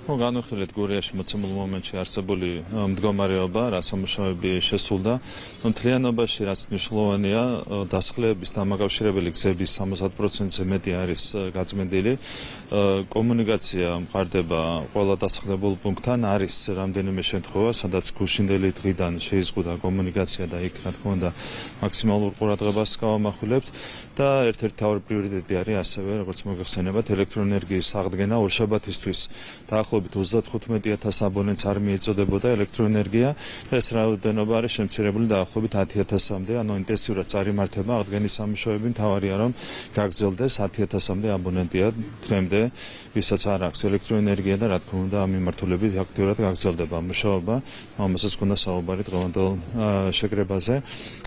განვიხილეთ გურიაში მოცემულ მომენტში არსებული მდგომარეობა, რა სამუშაოები შესრულდა. მთლიანობაში რაც მნიშვნელოვანია, დასახლების დამაკავშირებელი გზების 70%-ზე მეტი არის გაწმენდილი. კომუნიკაცია მყარდება ყველა დასახლებულ პუნქტთან, არის რამდენიმე შემთხვევა, სადაც გუშინდელი დღიდან შეიზღუდა კომუნიკაცია და იქ რა თქმა უნდა მაქსიმალურ ყურადღებას გავამახვილებთ და ერთ-ერთი თავი პრიორიტეტი არის ასევე, როგორც მოგეხსენებათ, ელექტროენერგიის აღდგენა ორშაბათისთვის. დაახლოებით 35,000 აბონენტს არ მიეწოდებოდა ელექტროენერგია. ეს რაოდენობა არის შემცირებული დაახლოებით 10,000-მდე, ანუ ინტენსიურად წარიმართება აღდგენის სამუშაოები. მთავარია რომ გაგრძელდეს 10,000-მდე აბონენტია დღემდე, ვისაც არ აქვს ელექტროენერგია და რა თქმა უნდა ამ მიმართულებით აქტიურად გაგრძელდება მუშაობა. ამასაც გქონდა საუბარი დღევანდელ შეკრებაზე.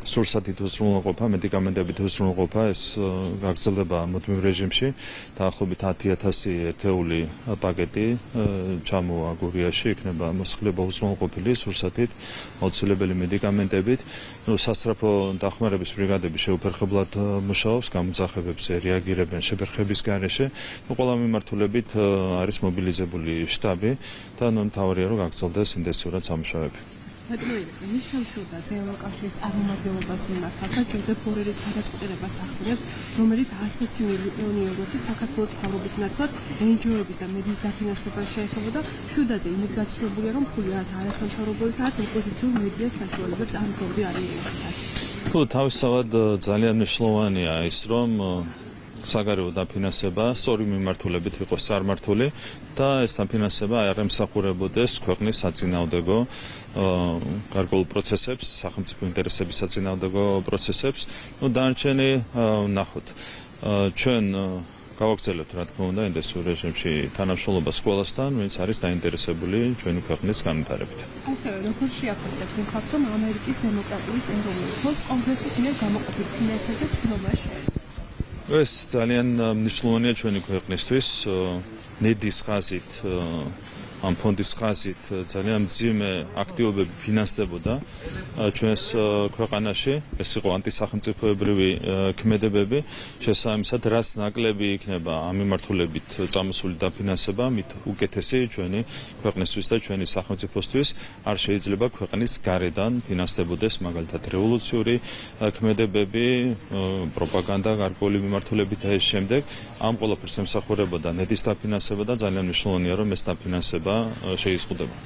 სურსათით უზრუნველყოფა, მედიკამენტებით უზრუნველყოფა ეს გაგრძელდება მუდმივ რეჟიმში. დაახლოებით 10,000 ერთეული პაკეტი ჩამოვა გურიაში, იქნება მოსახლეობა უზრუნველყოფილი სურსათით, აუცილებელი მედიკამენტებით. სასწრაფო დახმარების ბრიგადები შეუფერხებლად მუშაობს, გამოძახებებზე რეაგირებენ შეფერხების გარეშე. ყველა მიმართულებით არის მობილიზებული შტაბი და მთავარია რომ გაგრძელდეს ინტენსიურად სამუშაოები. მის შემშურდა ძეონო კავშირის წარმომადგენლობას მიმართა და ჯოზეფ ბორელის გადაწყვეტილებას ახსენებს, რომელიც 120 მილიონი ევროთი საქართველოს მთავრობის ნაცვლად ენჯოების და მედიის დაფინანსებას შეეხებოდა. შუდაძე იმით გაცნობილია, რომ ფული რაც არასამთავრობოების, რაც ოპოზიციურ მედიას საშუალებებს არ მქონდა არიან. თავისთავად ძალიან მნიშვნელოვანია ის, რომ საგარეო დაფინანსება სწორი მიმართულებით იყოს წარმართული და ეს დაფინანსება არ ემსახურებოდეს ქვეყნის საწინააღმდეგო გარკვეულ პროცესებს, სახელმწიფო ინტერესების საწინააღმდეგო პროცესებს. დანარჩენი ნახოთ. ჩვენ გავაგრძელებთ რა თქმა უნდა ინტენსიურ რეჟიმში თანამშრომლობას ყველასთან, ვინც არის დაინტერესებული ჩვენი ქვეყნის განვითარებით. ასევე როგორ შეაფასებთ იმ ფაქტს, რომ ამერიკის დემოკრატიის ეროვნული ფონდს კონგრესის მიერ გამოყოფილ ფინანსებზე ცნობა შეეცვალა? ეს ძალიან მნიშვნელოვანია ჩვენი ქვეყნისთვის. ნედის ხაზით, ამ ფონდის ხაზით ძალიან მძიმე აქტივობები ფინანსდებოდა ჩვენს ქვეყანაში. ეს იყო ანტისახელმწიფოებრივი ქმედებები. შესაბამისად, რაც ნაკლები იქნება ამ მიმართულებით წამოსული დაფინანსება, მით უკეთესი ჩვენი ქვეყნისთვის და ჩვენი სახელმწიფოსთვის არ შეიძლება ქვეყნის გარედან ფინანსდებოდეს, მაგალითად რევოლუციური ქმედებები, პროპაგანდა გარკვეული მიმართულებით და ეს შემდეგ. ამ ყველაფერს ემსახურებოდა ნედის დაფინანსება და ძალიან მნიშვნელოვანია რომ ეს დაფინანსება შეიზღუდება.